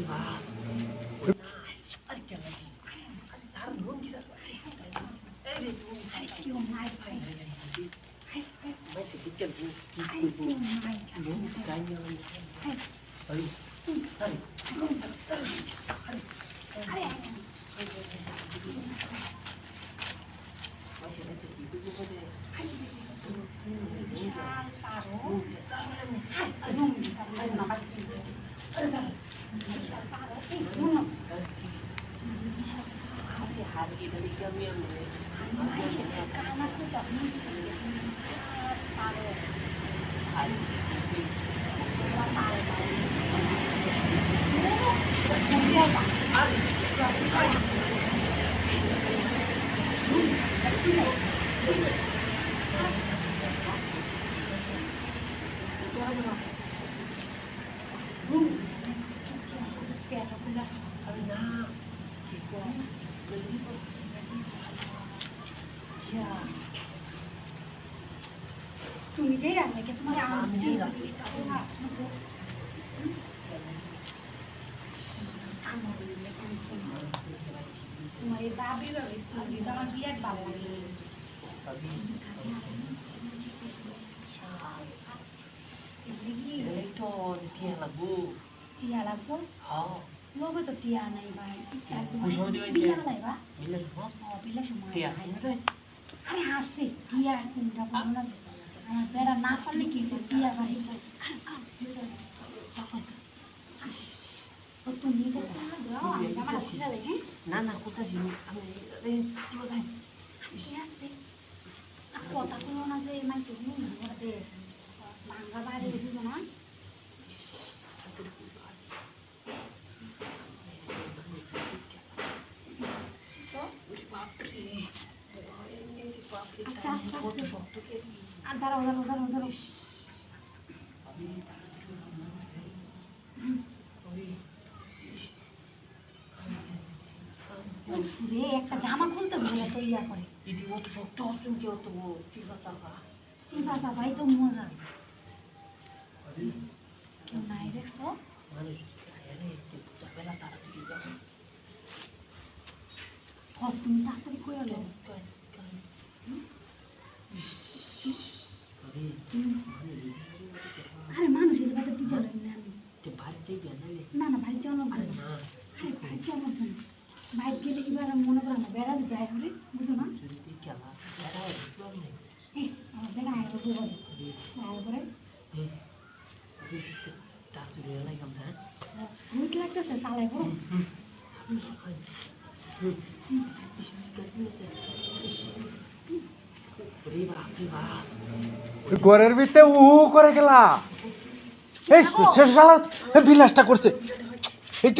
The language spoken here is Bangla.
বাপ আরে কেন আরে স্যার লোন কি স্যার এই রে আরে কি নাই ভাই ভাই সে কি করব কি করব লোন কাই না আরে আরে বিশাল পারো বিশাল পারো হার এটা দেখি আমি কানা খুব পারো আর তুমি যেই রাখলে কি তোমার তোমার এই বাবি বাবি সঙ্গী তো আমার বিরাট ভালো লাগে টিয়া লাগবো টিয়া লাগবো হ্যাঁ লোকে তো টিয়া নাই ভাই বিলা নাই বা বিলা বিলা সময় টিয়া আরে হাসছে টিয়া চিন্তা করো না আমার বেড়া না পারলে কি টিয়া বাড়ি তুমি না না কোথায় আমি আস্তে আস্তে কথা বলো না যে মানে ভাঙ্গা বাইরে বুঝো না আর দাঁড়াও দাঁড়াও দাঁড়াও দাঁড়াও একটা জামা খুলতে বলে তো ইয়া করে অত শক্ত হচ্ছেন কি অত চিপা চাপা ভাই তো মজা কেউ নাই দেখছো মানুষ যাবে না তারা যাবে তুমি তাড়াতাড়ি করে লো আরে মানুষের বাড়ি টিচার না না ভাই চলো আরে ভাই চলো ভাই গেলে এবার মনে করো না বেড়া যায় করে বুঝো না আমার বেড়া আয় বলে আয় করে ভূত লাগতেছে চালাই করো ঘরের ভিতরে করে গেলা এই শেষ শালা বিলাসটা করছে এই